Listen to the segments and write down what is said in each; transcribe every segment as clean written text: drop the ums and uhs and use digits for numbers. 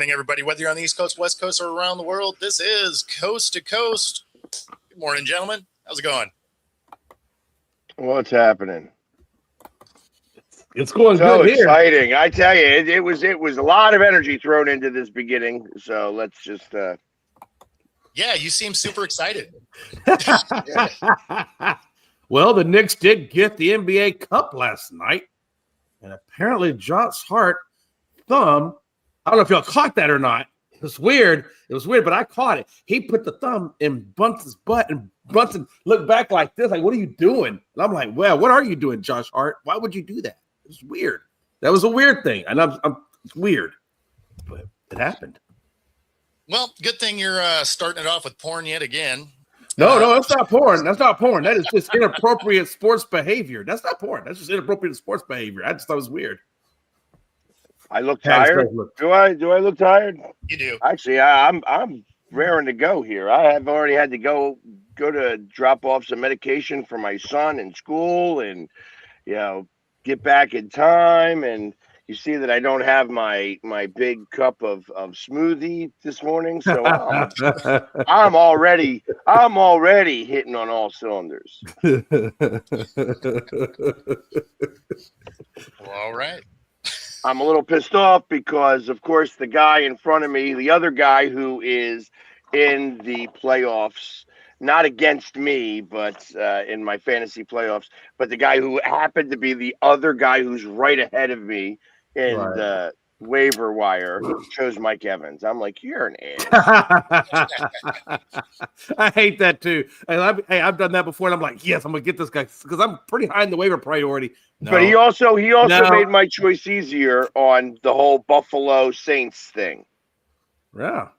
morning, everybody. Whether you're on the East Coast, West Coast, or around the world, this is Coast to Coast. Good morning, gentlemen. How's it going? What's happening? It's going so good exciting. I tell you, it was a lot of energy thrown into this beginning. So let's just Yeah, you seem super excited. yes. Well, the Knicks did get the NBA Cup last night, and apparently Josh Hart thumb. I don't know if y'all caught that or not. It was weird, but I caught it. He put the thumb in Brunson's butt, and Brunson looked back like this, like, "What are you doing?" And I'm like, "Well, what are you doing, Josh Hart? Why would you do that?" It was weird. That was a weird thing, and it's weird, but it happened. Well, good thing you're starting it off with porn yet again. No, that's not porn. That's not porn. That is just inappropriate sports behavior. That's not porn. That's just inappropriate sports behavior. I just thought it was weird. I look tired. Do I look tired? You do. Actually, I'm raring to go here. I have already had to go to drop off some medication for my son in school, and get back in time. And you see that I don't have my big cup of smoothie this morning, so I'm already hitting on all cylinders. Well, all right. I'm a little pissed off because, of course, the guy in front of me, the other guy who is in the playoffs, not against me, but in my fantasy playoffs, but the guy who happened to be the other guy who's right ahead of me in the waiver wire chose Mike Evans. I'm like, you're an ass. I hate that too. I've done that before, and I'm like, yes, I'm gonna get this guy because I'm pretty high in the waiver priority. No. But he also made my choice easier on the whole Buffalo Saints thing. Yeah.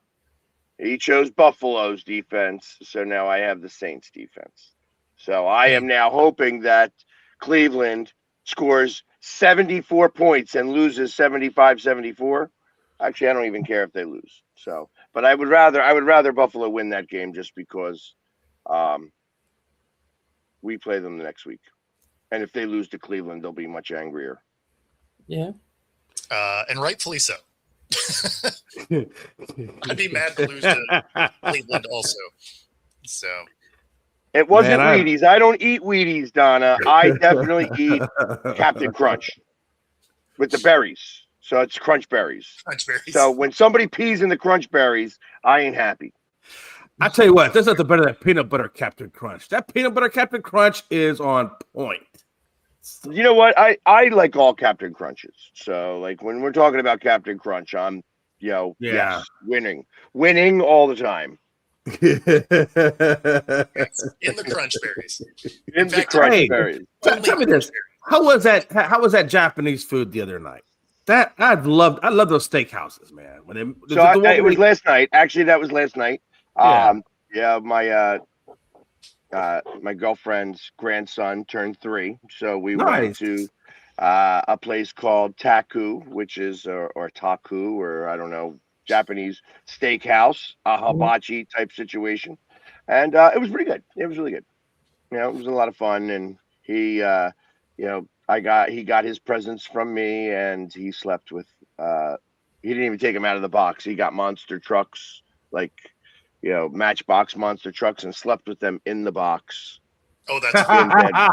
He chose Buffalo's defense, so now I have the Saints defense. So I am now hoping that Cleveland scores 74 points and loses 75-74. Actually, I don't even care if they lose. So, but I would rather Buffalo win that game just because we play them the next week. And if they lose to Cleveland, they'll be much angrier. Yeah. And rightfully so. I'd be mad to lose to Cleveland also. So it wasn't Wheaties. I don't eat Wheaties, Donna. I definitely eat Captain Crunch with the berries. So it's Crunch Berries. Crunch Berries. So when somebody pees in the Crunch Berries, I ain't happy. I tell you what, there's nothing better than peanut butter Captain Crunch. That peanut butter Captain Crunch is on point. You know what? I like all Captain Crunches. So like when we're talking about Captain Crunch, I'm yes, winning all the time. In the Crunch Berries. In the Crunch Berries. Tell me this. How was that Japanese food the other night? That I love those steakhouses, man. It was last night. Actually, that was last night. My girlfriend's grandson turned 3, so we went to a place called Taku, which is or Taku, or I don't know, Japanese steakhouse, a hibachi type situation, and it was pretty good. It was really good. It was a lot of fun, and he got his presents from me, and he slept with. He didn't even take them out of the box. He got monster trucks, like Matchbox monster trucks, and slept with them in the box. Oh, that's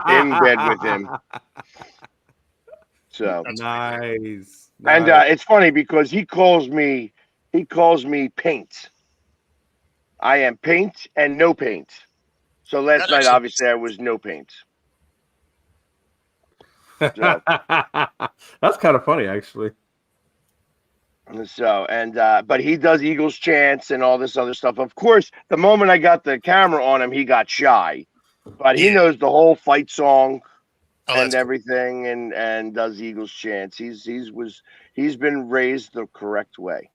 in bed with him. So nice. And it's funny because he calls me Paint. I am Paint and no paint. So last night, obviously, I was no paint. So. That's kind of funny, actually. So but he does Eagles chants and all this other stuff. Of course, the moment I got the camera on him, he got shy. But he knows the whole fight song and everything, and does Eagles chants. He's been raised the correct way.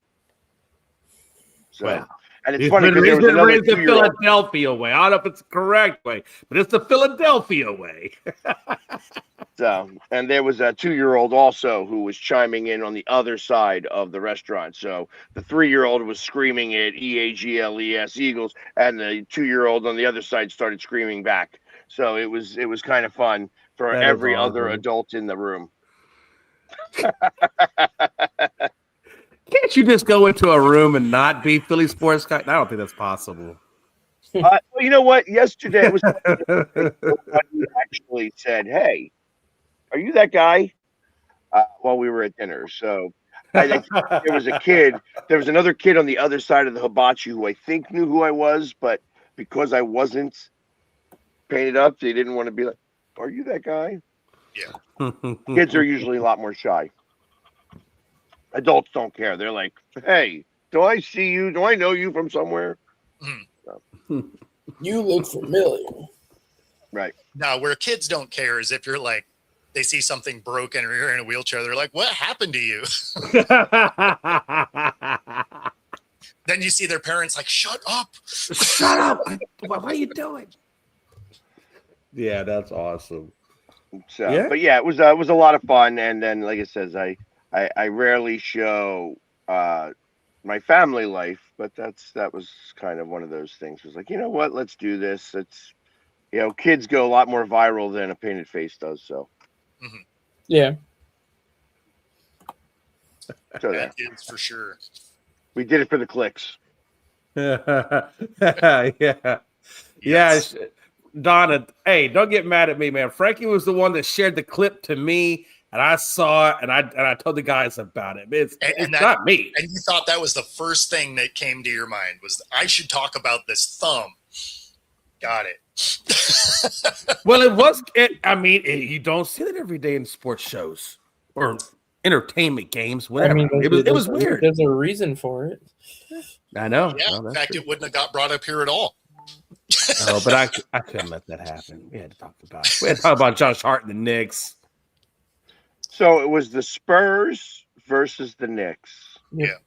So. Wow. And it's funny because there was another raised the Philadelphia way. I don't know if it's the correct way, but it's the Philadelphia way. So, and there was a 2-year-old also who was chiming in on the other side of the restaurant. So the 3-year-old was screaming at EAGLES Eagles, and the 2-year-old on the other side started screaming back. So it was kind of fun for every other adult in the room. Can't can't you just go into a room and not be Philly sports guy? I don't think that's possible. Well, you know what? Yesterday it was somebody actually said, "Hey, are you that guy?" While we were at dinner. So I think there was a kid. There was another kid on the other side of the hibachi who I think knew who I was, but because I wasn't painted up, they didn't want to be like, "Are you that guy?" Yeah. Kids are usually a lot more shy. Adults don't care. They're like, "Hey, do I see you? Do I know you from somewhere?" You look familiar. Right. Now, where kids don't care is if you're like, they see something broken or you're in a wheelchair. They're like, what happened to you? Then you see their parents like, shut up. Shut up. What are you doing? Yeah, that's awesome. So, Yeah. but yeah, it was a lot of fun. And then, like it says, I rarely show my family life, but that was kind of one of those things. It was like, you know what, let's do this. It's, kids go a lot more viral than a painted face does. So Yeah. So that is for sure. We did it for the clicks. Yeah. Yes. Donna, hey, don't get mad at me, man. Frankie was the one that shared the clip to me, and I saw it, and I told the guys about it. It's not me. And you thought that was the first thing that came to your mind was I should talk about this thumb. Got it. Well, you don't see it every day in sports shows or entertainment games, whatever. I mean, it was weird. There's a reason for it. I know. Yeah, no, in fact, true. it wouldn't have got brought up here at all. No, but I couldn't let that happen. We had to talk about Josh Hart and the Knicks. So it was the Spurs versus the Knicks. Yeah.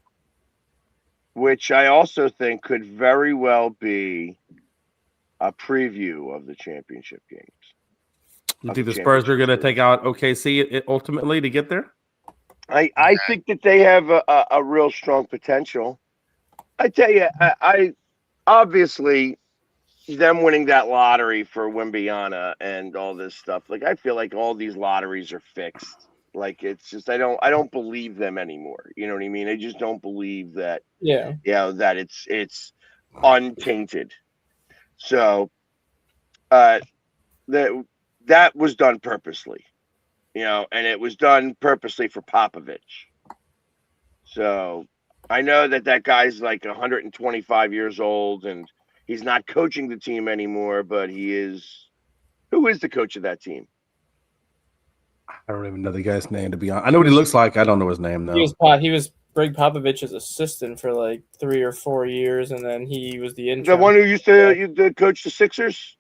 Which I also think could very well be a preview of the championship games. You think the Spurs are going to take out OKC ultimately to get there? I think that they have a real strong potential. I tell you, I obviously them winning that lottery for Wembyana and all this stuff. Like I feel like all these lotteries are fixed. Like it's just I don't believe them anymore. You know what I mean? I just don't believe that. Yeah. That it's untainted. So that was done purposely. And it was done purposely for Popovich. So I know that guy's like 125 years old and he's not coaching the team anymore, but he is. Who is the coach of that team? I don't even know the guy's name, to be honest. I know what he looks like. I don't know his name, though. He was Greg Popovich's assistant for like 3 or 4 years, and then he was the intern. The one who used to coach the Sixers?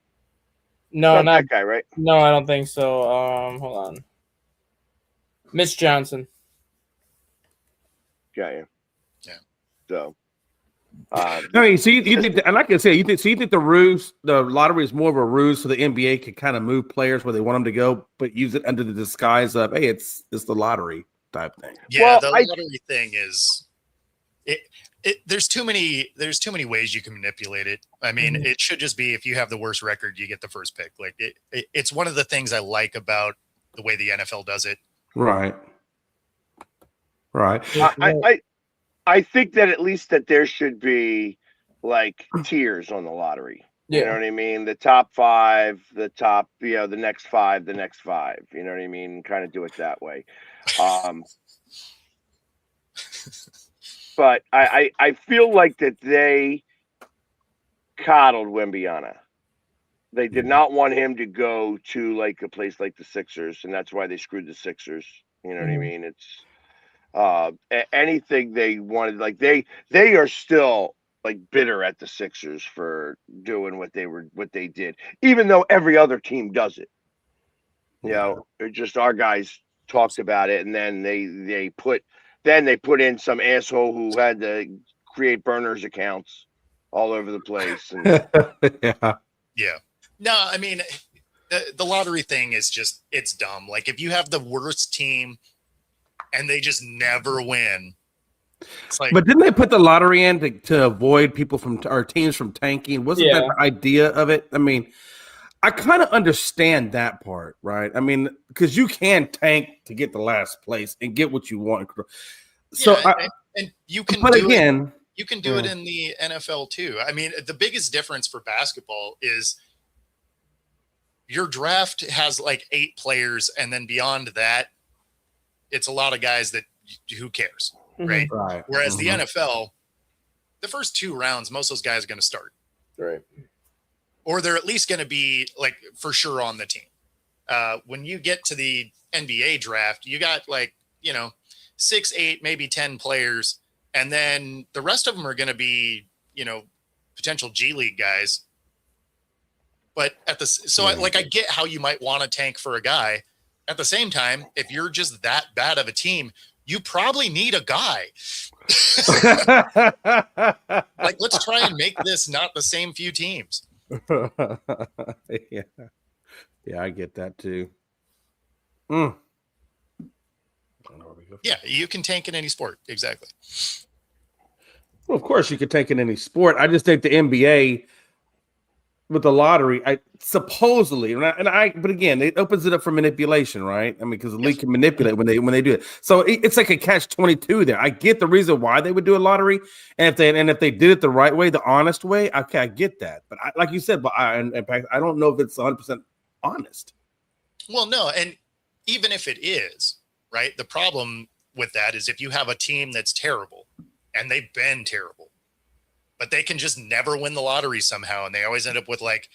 No, not that guy, right? No, I don't think so. Hold on. Mitch Johnson. Got you. Yeah. So. You think, and like I said, you think the lottery is more of a ruse so the NBA can kind of move players where they want them to go, but use it under the disguise of, hey, it's the lottery type thing. Yeah, the lottery thing is there's too many ways you can manipulate it. I mean, it should just be if you have the worst record, you get the first pick. Like it's one of the things I like about the way the NFL does it. Right. I think that at least that there should be like tiers on the lottery. You know what I mean? The top 5, the top, the next 5, the next 5. You know what I mean? Kind of do it that way. But I feel like that they coddled Wembyana. They did not want him to go to like a place like the Sixers, and that's why they screwed the Sixers. You know what I mean? It's anything they wanted. Like they are still like bitter at the Sixers for doing what they did, even though every other team does it. Just our guys talked about it, and then they put in some asshole who had to create burners accounts all over the place. And yeah. No, I mean, the lottery thing is just, it's dumb. Like if you have the worst team and they just never win. It's like, but didn't they put the lottery in to avoid people from our teams from tanking? Wasn't that the idea of it? I mean, I kind of understand that part, right? I mean, because you can tank to get the last place and get what you want. So And you can But do again, it. You can do it in the NFL too. I mean, the biggest difference for basketball is your draft has like 8 players, and then beyond that, it's a lot of guys that who cares, right? right. Whereas the NFL, the first 2 rounds, most of those guys are going to start, Right. or they're at least going to be like for sure on the team. When you get to the NBA draft, you got like 6, 8, maybe 10 players, and then the rest of them are going to be potential G League guys. But I get how you might want to tank for a guy. At the same time, if you're just that bad of a team, you probably need a guy. Like, let's try and make this not the same few teams. Yeah, I get that too. Yeah, you can tank in any sport. Exactly. Well, of course you could tank in any sport. I just think the NBA with the lottery, supposedly, but again, it opens it up for manipulation, right? I mean, because the league can manipulate when they do it. So it's like a catch-22 there. I get the reason why they would do a lottery, and if they did it the right way, the honest way, okay, I get that. But like you said, in fact, I don't know if it's 100% honest. Well, no, and even if it is, right, the problem with that is if you have a team that's terrible, and they've been terrible, but they can just never win the lottery somehow, and they always end up with like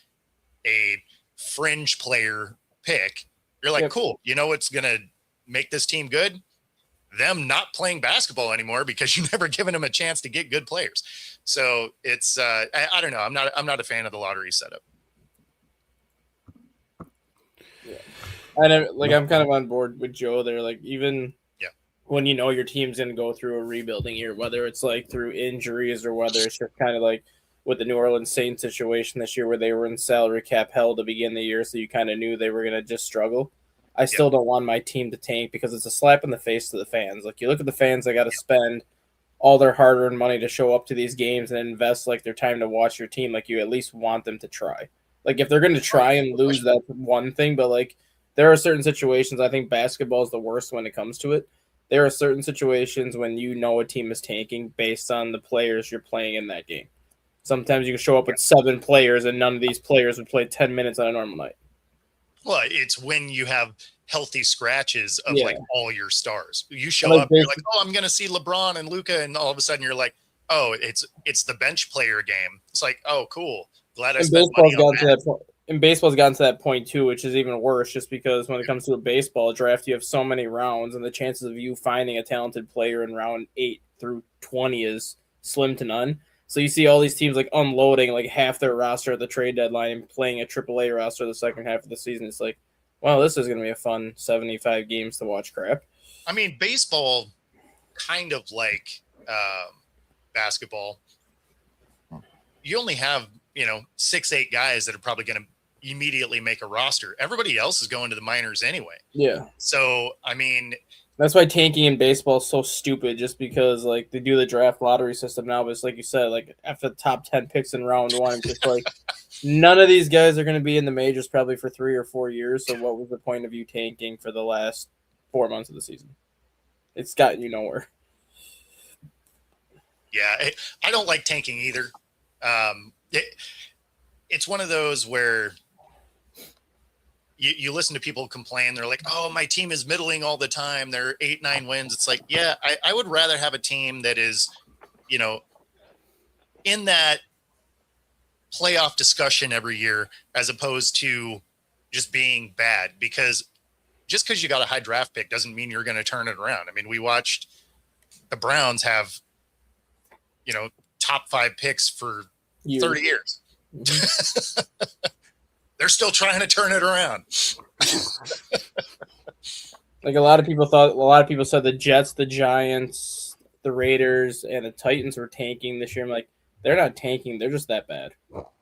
a fringe player pick. You're like, cool. You know what's gonna make this team good? Them not playing basketball anymore because you never given them a chance to get good players. So it's I don't know. I'm not a fan of the lottery setup. Yeah, and I'm kind of on board with Joe there. Like even when your team's going to go through a rebuilding year, whether it's like through injuries or whether it's just kind of like with the New Orleans Saints situation this year where they were in salary cap hell to begin the year, so you kind of knew they were going to just struggle. I still don't want my team to tank because it's a slap in the face to the fans. Like, you look at the fans, they got to spend all their hard-earned money to show up to these games and invest like their time to watch your team. Like, you at least want them to try. Like, if they're going to try and lose, that's one thing, but like there are certain situations. I think basketball is the worst when it comes to it. There are certain situations when a team is tanking based on the players you're playing in that game. Sometimes you can show up with 7 players and none of these players would play 10 minutes on a normal night. Well, it's when you have healthy scratches of like all your stars. You show up, you're like, oh, I'm going to see LeBron and Luka, and all of a sudden you're like, oh, it's the bench player game. It's like, oh, cool. Glad I spent money on that. And baseball's gotten to that point too, which is even worse just because when it comes to a baseball draft, you have so many rounds and the chances of you finding a talented player in round 8 through 20 is slim to none. So you see all these teams like unloading like half their roster at the trade deadline and playing a AAA roster the second half of the season. It's like, well, this is going to be a fun 75 games to watch crap. I mean, baseball kind of like basketball. You only have, 6, 8 guys that are probably going to immediately make a roster. Everybody else is going to the minors anyway. Yeah. So, I mean, that's why tanking in baseball is so stupid, just because like they do the draft lottery system now, but it's like you said, like after the top 10 picks in round 1, just like none of these guys are going to be in the majors probably for 3 or 4 years. So what was the point of you tanking for the last 4 months of the season? It's gotten you nowhere. Yeah, I don't like tanking either. It's one of those where you listen to people complain. They're like, oh, my team is middling all the time. They're 8, 9 wins. It's like, yeah, I would rather have a team that is, in that playoff discussion every year as opposed to just being bad, because just because you got a high draft pick doesn't mean you're going to turn it around. I mean, we watched the Browns have, top 5 picks for 30 years. Mm-hmm. They're still trying to turn it around. Like a lot of people said the Jets, the Giants, the Raiders, and the Titans were tanking this year. I'm like, they're not tanking. They're just that bad.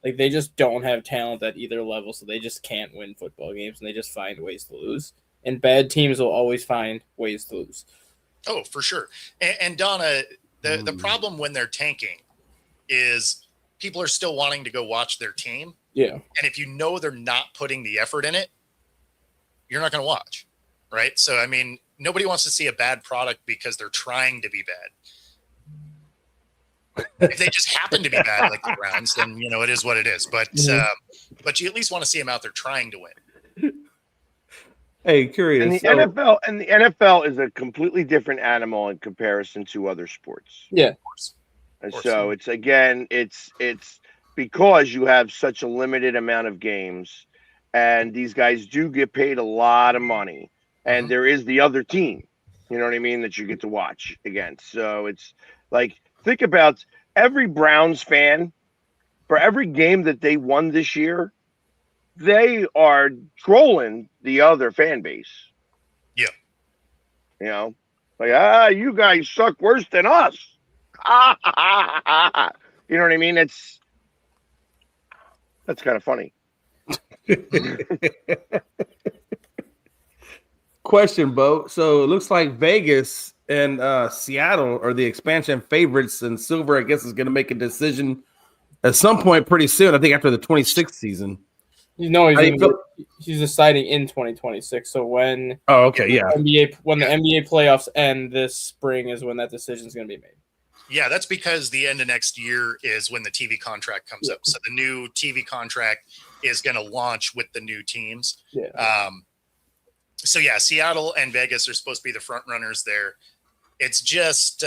Like, they just don't have talent at either level, so they just can't win football games, and they just find ways to lose. And bad teams will always find ways to lose. Oh, for sure. And Donna, the problem when they're tanking is people are still wanting to go watch their team. Yeah. And if they're not putting the effort in it, you're not going to watch, right? So, I mean, nobody wants to see a bad product because they're trying to be bad. If they just happen to be bad like the Browns, then it is what it is. But but you at least want to see them out there trying to win. Hey, curious. And the NFL is a completely different animal in comparison to other sports. Yeah. Of course. And so it's because you have such a limited amount of games, and these guys do get paid a lot of money, and there is the other team, you know what I mean, that you get to watch against. So it's like, think about every Browns fan, for every game that they won this year, they are trolling the other fan base. Yeah. Like, you guys suck worse than us. You know what I mean? That's kind of funny. Question, Bo. So it looks like Vegas and Seattle are the expansion favorites, and Silver, I guess, is going to make a decision at some point pretty soon. I think after the 26th season. No, he's deciding in 2026. So when when the NBA playoffs end this spring is when that decision is going to be made. Yeah, that's because the end of next year is when the TV contract comes up. So the new TV contract is going to launch with the new teams. Yeah. So yeah, Seattle and Vegas are supposed to be the front runners there. It's just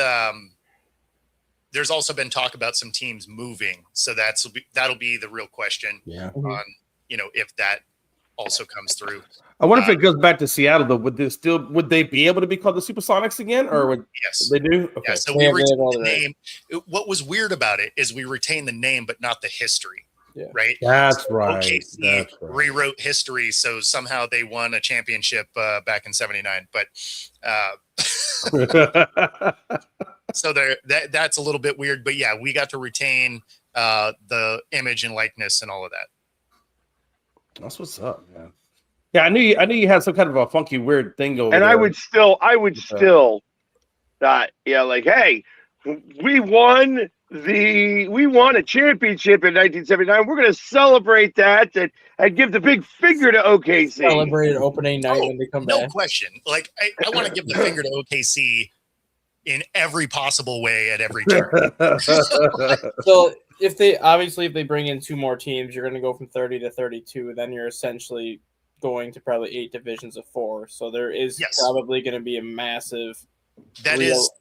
there's also been talk about some teams moving, so that'll be the real question on if that also comes through. I wonder if it goes back to Seattle though. Would they be able to be called the Supersonics again, or yes, they do? Okay. Yeah, so we retain the name. What was weird about it is we retain the name, but not the history. Yeah. Right. That's right. OKC rewrote history, so somehow they won a championship back in '79. But so that's a little bit weird. But yeah, we got to retain the image and likeness and all of that. That's what's up, man. Yeah, I knew you had some kind of a funky, weird thing going. And I would still, like, hey, we won a championship in 1979. We're going to celebrate that and give the big finger to OKC. Celebrate opening night when they come back. No question. Like, I want to give the finger to OKC in every possible way at every turn. So if they bring in 2 more teams, you're going to go from 30 to 32. Then you're essentially going to probably 8 divisions of 4. So there is probably going to be a massive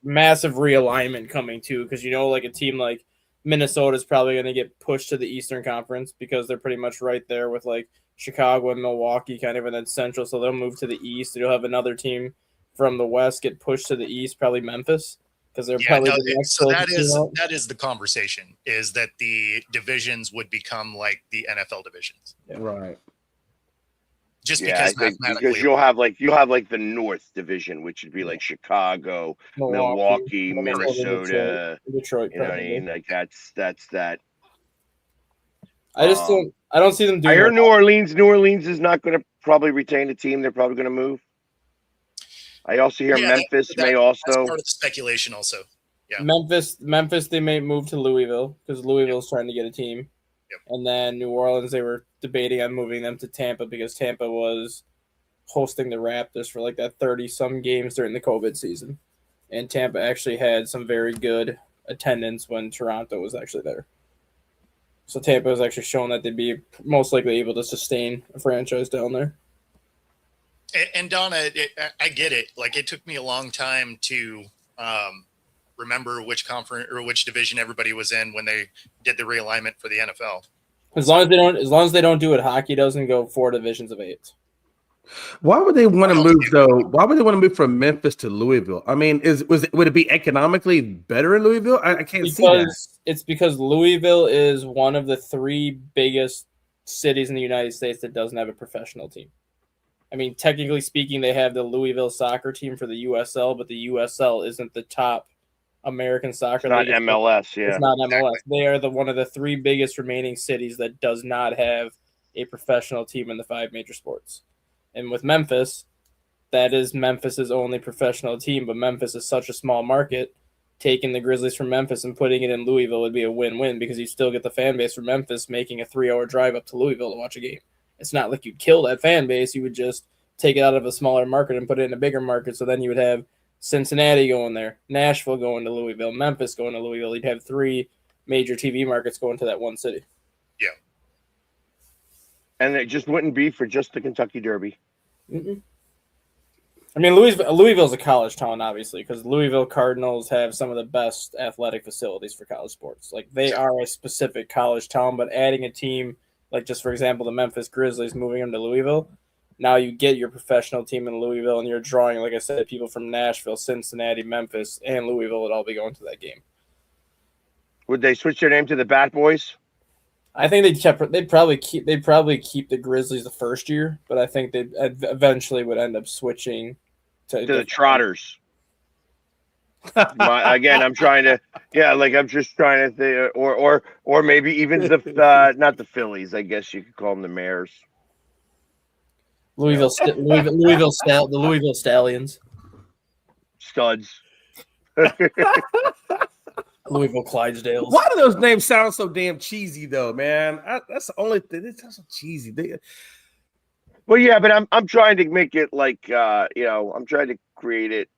realignment coming too, because like a team like Minnesota is probably going to get pushed to the Eastern Conference because they're pretty much right there with like Chicago and Milwaukee kind of in that Central. So they'll move to the East. You'll have another team from the West get pushed to the East, probably Memphis. Because they're probably the next. So that is the conversation, is that the divisions would become like the NFL divisions. Yeah. Right. Just because you'll have the North Division, which would be like Chicago, Milwaukee, Minnesota, Detroit. You know what I mean? Like that's that. I don't see them doing. I hear New Orleans is not going to probably retain the team. They're probably going to move. I also hear Memphis may also. That's part of the speculation also. Yeah. Memphis, they may move to Louisville because Louisville's trying to get a team. Yep. And then New Orleans, they were debating on moving them to Tampa because Tampa was hosting the Raptors for like that 30-some games during the COVID season. And Tampa actually had some very good attendance when Toronto was actually there. So Tampa was actually showing that they'd be most likely able to sustain a franchise down there. And Donna, I get it. Like, it took me a long time to remember which conference or which division everybody was in when they did the realignment for the NFL. As long as they don't do it, hockey doesn't go 4 divisions of 8. Why would they want to move though? Why would they want to move from Memphis to Louisville? I mean, would it be economically better in Louisville? I can't see that. It's because Louisville is one of the 3 biggest cities in the United States that doesn't have a professional team. I mean, technically speaking, they have the Louisville soccer team for the USL, but the USL isn't the top American soccer league. It's not MLS, yeah. It's not MLS. They are one of the 3 biggest remaining cities that does not have a professional team in the 5 major sports. And with Memphis, that is Memphis's only professional team, but Memphis is such a small market. Taking the Grizzlies from Memphis and putting it in Louisville would be a win-win because you still get the fan base from Memphis making a 3-hour drive up to Louisville to watch a game. It's not like you'd kill that fan base. You would just take it out of a smaller market and put it in a bigger market. So then you would have Cincinnati going there, Nashville going to Louisville, Memphis going to Louisville. You'd have 3 major TV markets going to that one city. Yeah. And it just wouldn't be for just the Kentucky Derby. Mm-mm. I mean, Louisville's a college town, obviously, because Louisville Cardinals have some of the best athletic facilities for college sports. Like, they are a specific college town, but adding a team, like just for example, the Memphis Grizzlies, moving them to Louisville, now you get your professional team in Louisville, and you're drawing, like I said, people from Nashville, Cincinnati, Memphis, and Louisville would all be going to that game. Would they switch their name to the Bat Boys? I think they'd probably keep the Grizzlies the first year, but I think they eventually would end up switching to the Trotters. Again, I'm trying to, I'm just trying to think, or maybe even the not the Phillies. I guess you could call them the Mares. Louisville Stallions. Studs. Louisville Clydesdales. Why do those names sound so damn cheesy, though, man? That's the only thing. It's so cheesy. Well, yeah, but I'm trying to make it like I'm trying to create it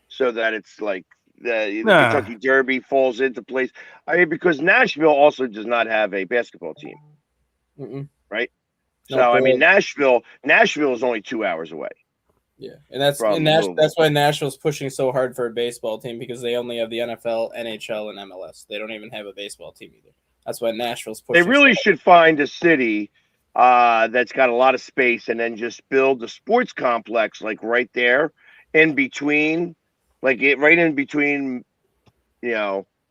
so that it's like the Kentucky Derby falls into place. I mean, because Nashville also does not have a basketball team, right? So I mean, Nashville is only 2 hours away. Yeah, and that's why Nashville's pushing so hard for a baseball team, because they only have the NFL, NHL, and MLS. They don't even have a baseball team either. That's why Nashville's pushing. They really should find a city that's got a lot of space, and then just build the sports complex like right there in between, right in between,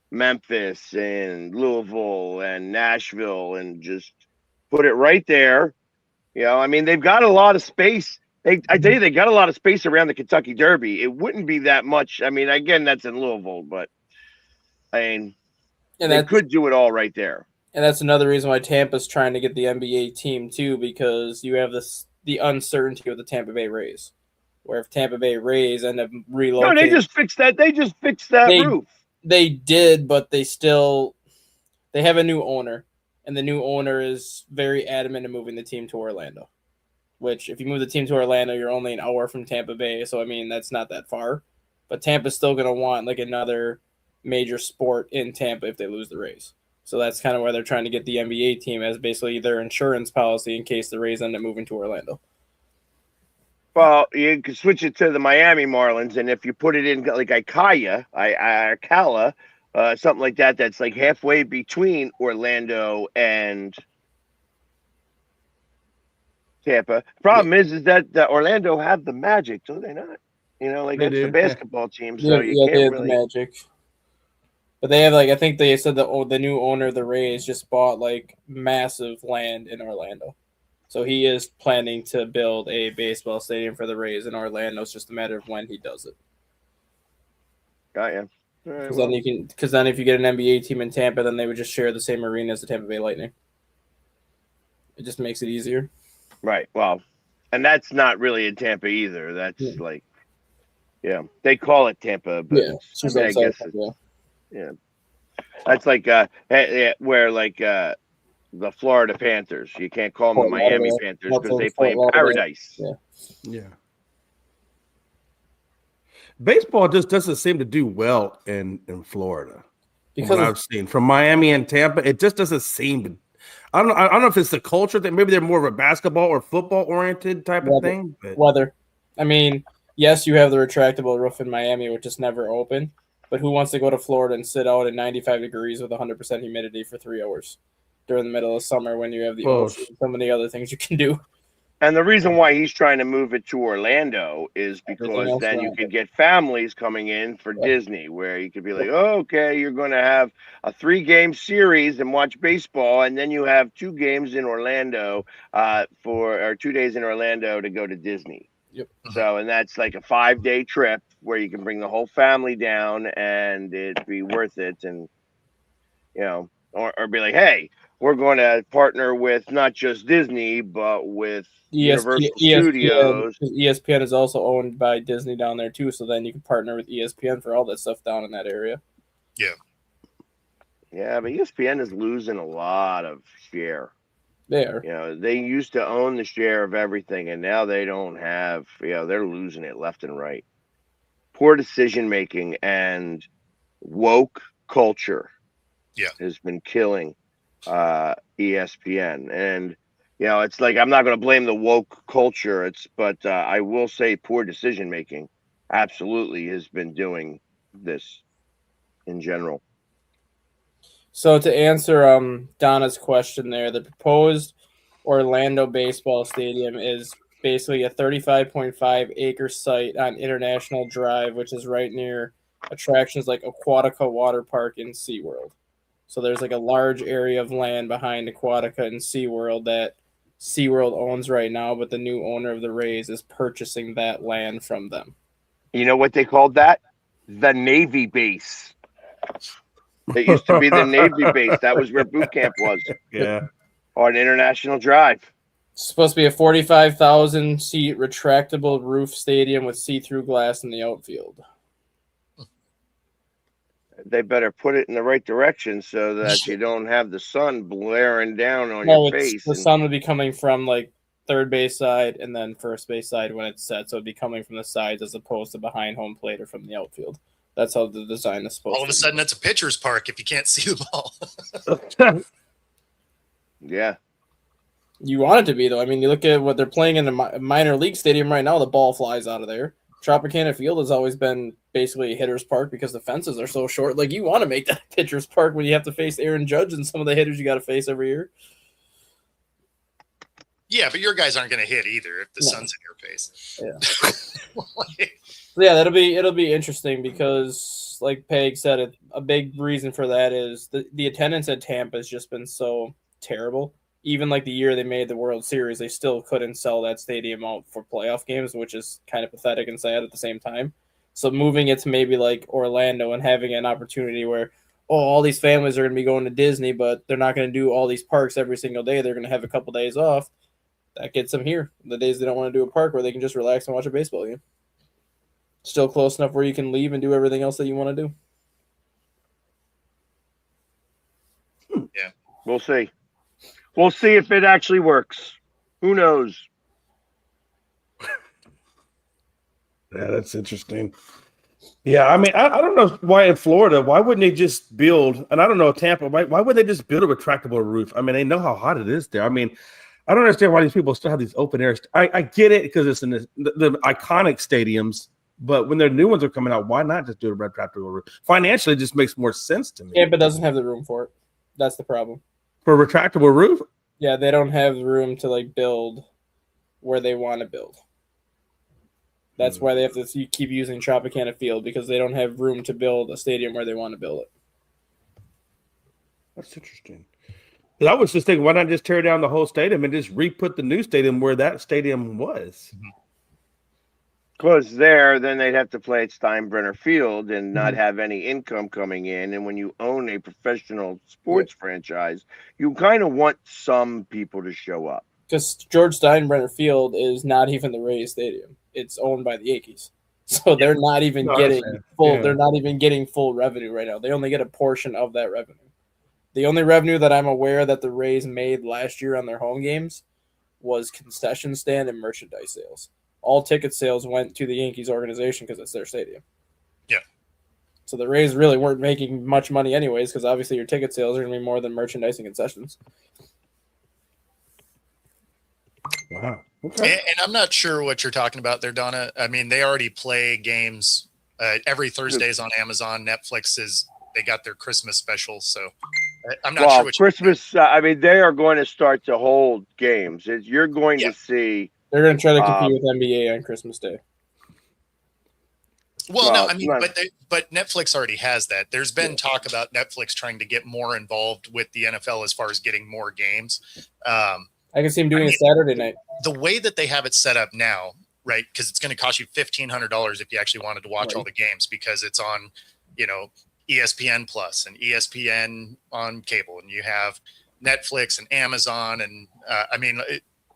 Memphis and Louisville and Nashville, and just put it right there. I mean, they've got a lot of space. I tell you, they got a lot of space around the Kentucky Derby. It wouldn't be that much. I mean, again, that's in Louisville, but I mean, they could do it all right there. And that's another reason why Tampa's trying to get the NBA team too, because you have the uncertainty of the Tampa Bay Rays, where if Tampa Bay Rays end up relocating, no, they just fixed that. They just fixed that roof. They did, but they have a new owner, and the new owner is very adamant in moving the team to Orlando. Which, if you move the team to Orlando, you're only an hour from Tampa Bay. So, I mean, that's not that far. But Tampa's still going to want, like, another major sport in Tampa if they lose the Rays. So that's kind of why they're trying to get the NBA team as basically their insurance policy in case the Rays end up moving to Orlando. Well, you can switch it to the Miami Marlins, and if you put it in, like, Icala, something like that, that's, like, halfway between Orlando and Tampa. Problem is that Orlando have the Magic, do they not? It's the basketball team, so you can't really. The Magic. But they have, like, I think they said the new owner of the Rays just bought, like, massive land in Orlando. So he is planning to build a baseball stadium for the Rays in Orlando. It's just a matter of when he does it. Got you. Because then if you get an NBA team in Tampa, then they would just share the same arena as the Tampa Bay Lightning. It just makes it easier. Right. Well, and that's not really in Tampa either. That's they call it Tampa, but I guess that's like where like the Florida Panthers. You can't call them the Miami Panthers because they play in paradise. Yeah. Baseball just doesn't seem to do well in Florida. Because I've seen from Miami and Tampa, it just doesn't seem to. I don't know if it's the culture that maybe they're more of a basketball or football oriented type of thing. But. Weather. I mean, yes, you have the retractable roof in Miami, which is never open. But who wants to go to Florida and sit out at 95 degrees with 100% humidity for 3 hours during the middle of summer when you have the ocean and so many other things you can do? And the reason why he's trying to move it to Orlando is because then you could get families coming in for Disney, where you could be like, oh, okay, you're going to have a 3-game series and watch baseball, and then you have 2 games in Orlando or 2 days in Orlando to go to Disney. Yep. So, and that's like a 5-day trip where you can bring the whole family down and it'd be worth it. And, or be like, hey, we're going to partner with not just Disney, but with Universal Studios. ESPN is also owned by Disney down there too, so then you can partner with ESPN for all that stuff down in that area. Yeah, but ESPN is losing a lot of share. They are. They used to own the share of everything, and now they don't have. They're losing it left and right. poor decision making and woke culture has been killing ESPN. And it's like, I'm not going to blame the woke culture, but I will say poor decision making absolutely has been doing this in general. So to answer Donna's question there, the proposed Orlando baseball stadium is basically a 35.5 acre site on International Drive, which is right near attractions like Aquatica Water Park and SeaWorld. So there's like a large area of land behind Aquatica and SeaWorld that SeaWorld owns right now, but the new owner of the Rays is purchasing that land from them. You know what they called that? The Navy base. It used to be the Navy base. That was where boot camp was. Yeah. On International Drive. It's supposed to be a 45,000 seat retractable roof stadium with see-through glass in the outfield. They better put it in the right direction so that you don't have the sun blaring down on your face. The sun would be coming from like third base side and then first base side when it's set. So it'd be coming from the sides as opposed to behind home plate or from the outfield. That's how the design is supposed to be. All of a sudden, it's a pitcher's park if you can't see the ball. Yeah. You want it to be, though. I mean, you look at what they're playing in the minor league stadium right now, the ball flies out of there. Tropicana Field has always been basically a hitter's park because the fences are so short. Like, you want to make that a pitcher's park when you have to face Aaron Judge and some of the hitters you got to face every year. Yeah, but your guys aren't going to hit either if the sun's in your face. Yeah. Yeah, it'll be interesting because, like Peg said, a big reason for that is the attendance at Tampa has just been so terrible. Even like the year they made the World Series, they still couldn't sell that stadium out for playoff games, which is kind of pathetic and sad at the same time. So moving it to maybe like Orlando and having an opportunity where, all these families are going to be going to Disney, but they're not going to do all these parks every single day. They're going to have a couple days off. That gets them here. The days they don't want to do a park where they can just relax and watch a baseball game. Still close enough where you can leave and do everything else that you want to do. Yeah. We'll see. We'll see if it actually works. Who knows? Yeah, that's interesting. Yeah, I mean, I don't know why in Florida, why wouldn't they just build, and I don't know, Tampa, why would they just build a retractable roof? I mean, they know how hot it is there. I mean, I don't understand why these people still have these open airs. I get it because it's in the iconic stadiums. But when their new ones are coming out, why not just do a retractable roof? Financially, it just makes more sense to me. Tampa doesn't have the room for it. That's the problem. For a retractable roof? Yeah, they don't have the room to like build where they want to build. That's why they have to keep using Tropicana Field because they don't have room to build a stadium where they want to build it. That's interesting. I was just thinking, why not just tear down the whole stadium and just re-put the new stadium where that stadium was? Because then they'd have to play at Steinbrenner Field and not have any income coming in. And when you own a professional sports franchise, you kind of want some people to show up. Because George Steinbrenner Field is not even the Rays stadium; it's owned by the Yankees, so they're not even getting full. Yeah. They're not even getting full revenue right now. They only get a portion of that revenue. The only revenue that I'm aware that the Rays made last year on their home games was concession stand and merchandise sales. All ticket sales went to the Yankees organization because it's their stadium. Yeah. So the Rays really weren't making much money anyways because obviously your ticket sales are going to be more than merchandise and concessions. Wow. Okay. And I'm not sure what you're talking about there, Donna. I mean, they already play games every Thursdays on Amazon. Netflix they got their Christmas special. So I'm not sure what Christmas, I mean, they are going to start to hold games. You're going to see. They're going to try to compete with NBA on Christmas Day. Well, no, I mean, but Netflix already has that. There's been talk about Netflix trying to get more involved with the NFL as far as getting more games. I can see them doing it Saturday night. The way that they have it set up now, right? Because it's going to cost you $1,500 if you actually wanted to watch all the games because it's on, ESPN Plus and ESPN on cable, and you have Netflix and Amazon, and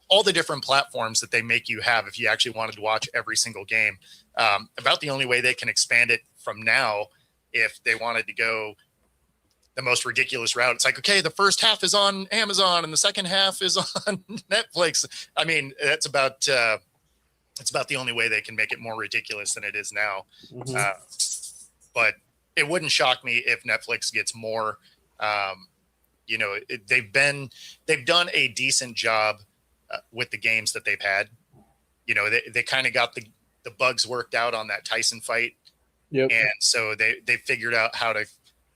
all the different platforms that they make you have if you actually wanted to watch every single game. About the only way they can expand it from now, if they wanted to go the most ridiculous route, it's like, okay, the first half is on Amazon and the second half is on Netflix. I mean, that's about It's about the only way they can make it more ridiculous than it is now. Mhm. But it wouldn't shock me if Netflix gets more. They've done a decent job with the games that they've had. They kind of got the bugs worked out on that Tyson fight. Yep. And so they figured out how to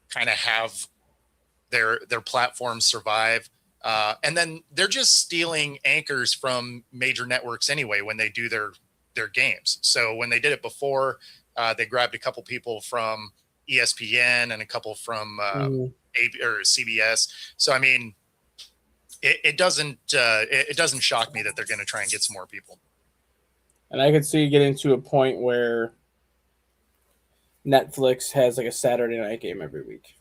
kind of have their platforms survive. And then they're just stealing anchors from major networks anyway when they do their games. So when they did it before, they grabbed a couple people from ESPN and a couple from or CBS. So I mean, it doesn't shock me that they're going to try and get some more people. And I could see getting to a point where Netflix has like a Saturday night game every week.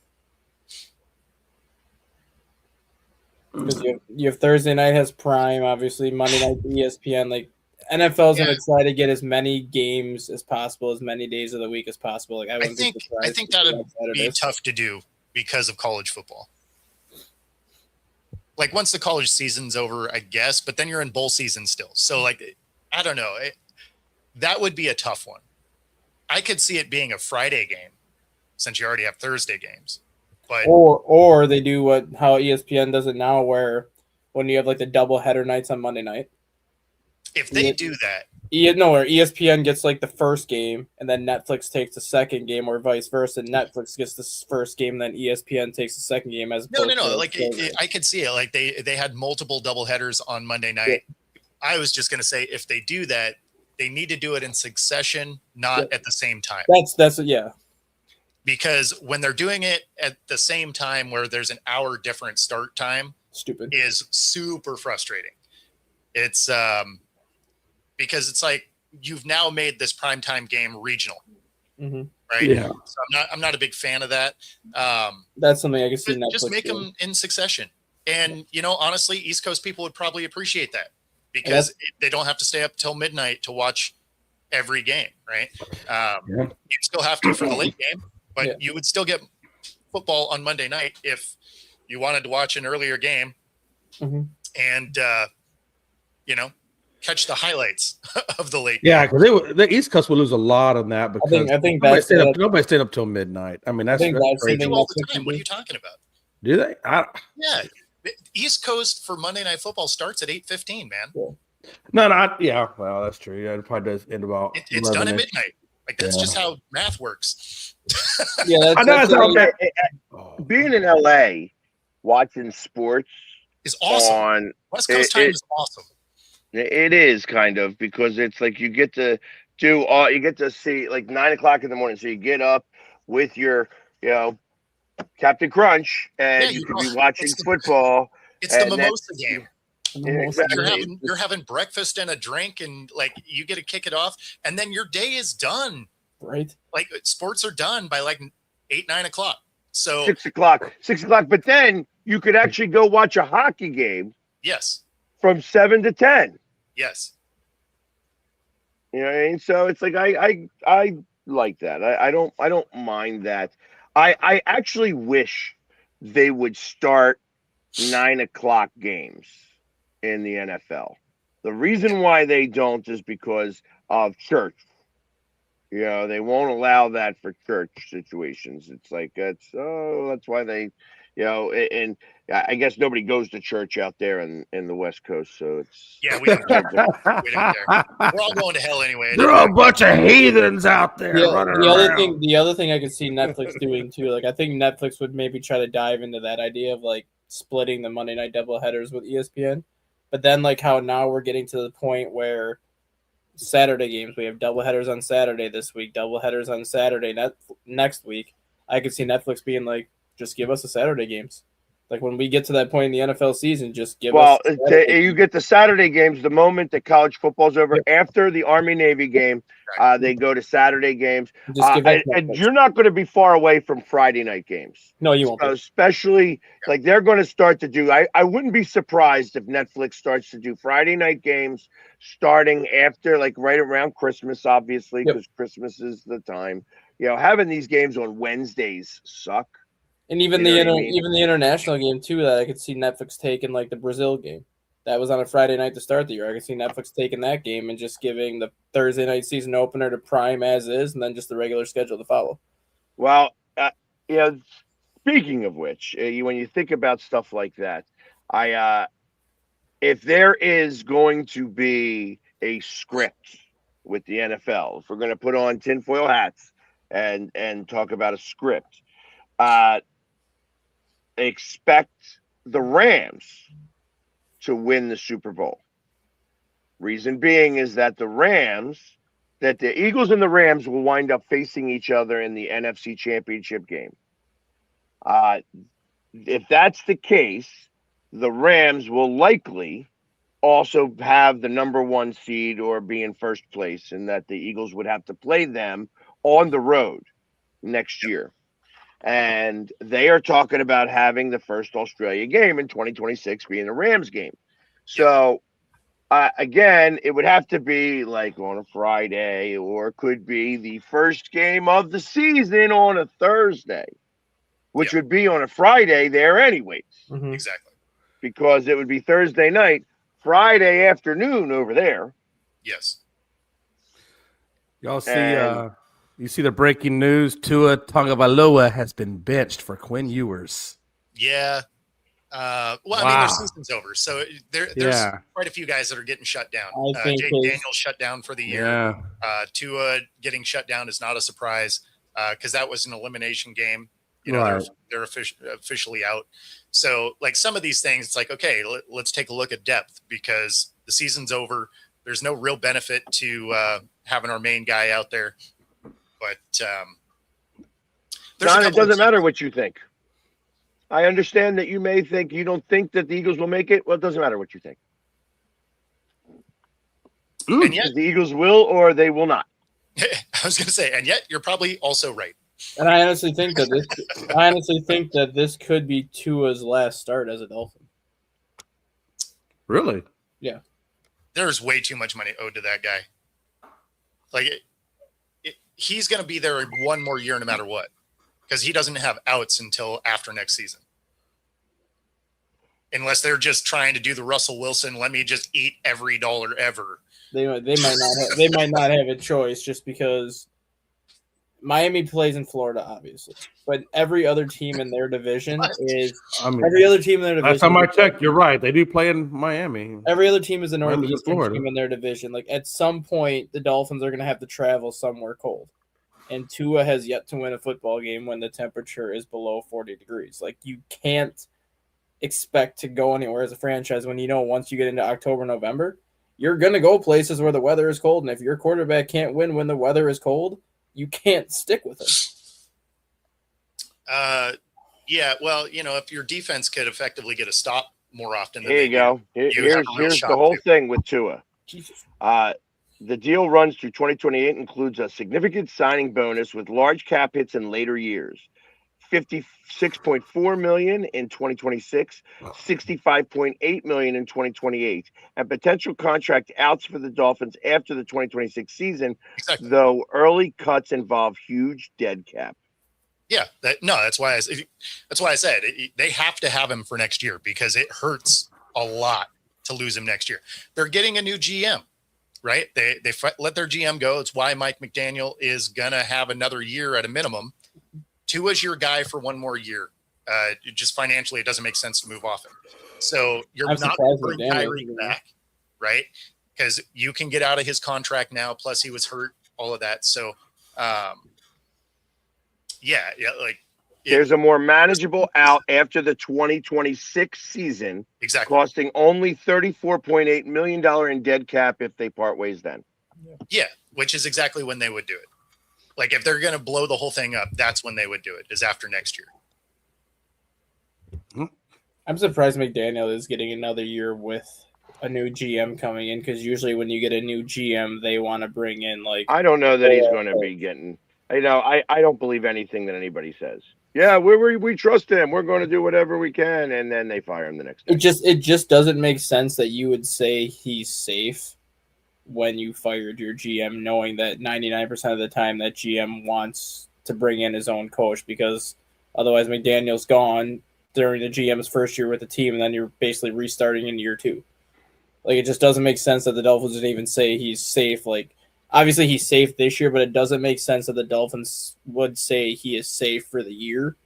Because you have Thursday night has Prime, obviously Monday night ESPN. Like NFL's gonna try to get as many games as possible, as many days of the week as possible. Like I think that would be tough to do because of college football. Like once the college season's over, I guess, but then you're in bowl season still. So like, I don't know. That would be a tough one. I could see it being a Friday game since you already have Thursday games. But or they do how ESPN does it now, where when you have like the double header nights on Monday night. If they do that, where ESPN gets like the first game and then Netflix takes the second game, or vice versa. Netflix gets the first game, then ESPN takes the second game. As no. Like I could see it. Like they had multiple double headers on Monday night. Yeah. I was just gonna say if they do that, they need to do it in succession, not at the same time. That's yeah. Because when they're doing it at the same time, where there's an hour different start time, is super frustrating. It's because it's like you've now made this primetime game regional, right? Yeah. So I'm not a big fan of that. That's something I can see. Just make them in succession, and honestly, East Coast people would probably appreciate that because they don't have to stay up till midnight to watch every game, right? You still have to for the late game, but you would still get football on Monday night if you wanted to watch an earlier game, and catch the highlights of the late game. Yeah, because the East Coast will lose a lot on that because I think nobody stayed up till midnight. I mean, that's crazy. All the time. What are you talking about? Do they? Yeah, the East Coast for Monday Night Football starts at 8:15, man. Yeah. Well, that's true. Yeah, it probably does end about. It's done at midnight. Like that's just how math works. Yeah, being in LA, watching sports is awesome. West Coast time is awesome. It is kind of, because it's like you get to see like 9 o'clock in the morning. So you get up with your, Captain Crunch, and you can be watching football. It's the mimosa game. Exactly. You're having breakfast and a drink, and like you get to kick it off, and then your day is done. Right. Like sports are done by like 8, 9 o'clock. So 6 o'clock. But then you could actually go watch a hockey game. Yes. From 7 to 10. Yes. You know what I mean? So it's like I like that. I don't mind that. I actually wish they would start 9 o'clock games in the NFL. The reason why they don't is because of church. They won't allow that for church situations. It's like that's why they, and I guess nobody goes to church out there in the West Coast, so it's we don't care. We're all going to hell anyway. They're all a bunch of heathens out there running around. The other thing I could see Netflix doing too, like I think Netflix would maybe try to dive into that idea of like splitting the Monday night doubleheaders with ESPN, but then like how now we're getting to the point where Saturday games, we have doubleheaders on Saturday this week, doubleheaders on Saturday next week. I could see Netflix being like, just give us the Saturday games. Like when we get to that point in the NFL season, just give us. Well, you get the Saturday games the moment that college football's over. Yep. After the Army-Navy game, they go to Saturday games. And you're not going to be far away from Friday night games. No, you won't. Especially like they're going to start to do. I wouldn't be surprised if Netflix starts to do Friday night games starting after, like right around Christmas, obviously, because Christmas is the time. Having these games on Wednesdays suck. And even the international game too, that I could see Netflix taking, like the Brazil game. that was on a Friday night to start the year. I can see Netflix taking that game and just giving the Thursday night season opener to Prime as is, and then just the regular schedule to follow. Well, speaking of which, when you think about stuff like that, if there is going to be a script with the NFL, if we're going to put on tinfoil hats and talk about a script, expect the Rams to win the Super Bowl. Reason being is that the Eagles and the Rams will wind up facing each other in the NFC Championship game. If that's the case, the Rams will likely also have the number 1 seed or be in first place, and that the Eagles would have to play them on the road next year. And they are talking about having the first Australia game in 2026 being a Rams game. So, again, it would have to be like on a Friday, or it could be the first game of the season on a Thursday, which would be on a Friday there anyways. Mm-hmm. Exactly. Because it would be Thursday night, Friday afternoon over there. Yes. Y'all see you see the breaking news: Tua Tagovailoa has been benched for Quinn Ewers. Yeah. I mean, their season's over, so there's quite a few guys that are getting shut down. Jake Daniels shut down for the year. Yeah. Tua getting shut down is not a surprise because that was an elimination game. You know, Right. they're officially out. So, like, some of these things, it's like, okay, let's take a look at depth because the season's over. There's no real benefit to having our main guy out there. But John, it doesn't matter what you think. I understand that you may think you don't think that the Eagles will make it. Well, it doesn't matter what you think. And yet, the Eagles will or they will not. I was going to say, and yet you're probably also right. And I honestly think that this could be Tua's last start as a Dolphin. Really? Yeah. There's way too much money owed to that guy. Like, he's going to be there 1 more year no matter what, because he doesn't have outs until after next season. Unless they're just trying to do the Russell Wilson, let me just eat every dollar ever. They might not have a choice just because Miami plays in Florida, obviously, but every other team in their division every other team in their division. Last time I checked, you're right. They do play in Miami. Every other team is a northeastern team in their division. Like, at some point, the Dolphins are going to have to travel somewhere cold, and Tua has yet to win a football game when the temperature is below 40 degrees. Like, you can't expect to go anywhere as a franchise when you know once you get into October, November, you're going to go places where the weather is cold, and if your quarterback can't win when the weather is cold, you can't stick with him. Yeah, well, you know, if your defense could effectively get a stop more often than Here you go. Here's the whole thing with Tua. Jesus. The deal runs through 2028, includes a significant signing bonus with large cap hits in later years. $56.4 million in 2026, $65.8 million in 2028, and potential contract outs for the Dolphins after the 2026 season. Exactly. Though early cuts involve huge dead cap. Yeah, that's why I said they have to have him for next year because it hurts a lot to lose him next year. They're getting a new GM, right? They let their GM go. It's why Mike McDaniel is gonna have another year at a minimum. Tua's your guy for 1 more year. Just financially, it doesn't make sense to move off him. So you're not going to bring Kyrie back, right? Because you can get out of his contract now. Plus, he was hurt. All of that. So, there's a more manageable out after the 2026 season, exactly, costing only $34.8 million in dead cap if they part ways then. Yeah, which is exactly when they would do it. Like, if they're going to blow the whole thing up, that's when they would do it, is after next year. I'm surprised McDaniel is getting another year with a new GM coming in, because usually when you get a new GM, they want to bring in, like... I don't know that he's going to be getting... I don't believe anything that anybody says. Yeah, we trust him. We're going to do whatever we can, and then they fire him the next day. It just doesn't make sense that you would say he's safe when you fired your GM, knowing that 99% of the time that GM wants to bring in his own coach, because otherwise McDaniel's gone during the GM's first year with the team, and then you're basically restarting in year 2. Like, it just doesn't make sense that the Dolphins didn't even say he's safe. Like, obviously he's safe this year, but it doesn't make sense that the Dolphins would say he is safe for the year,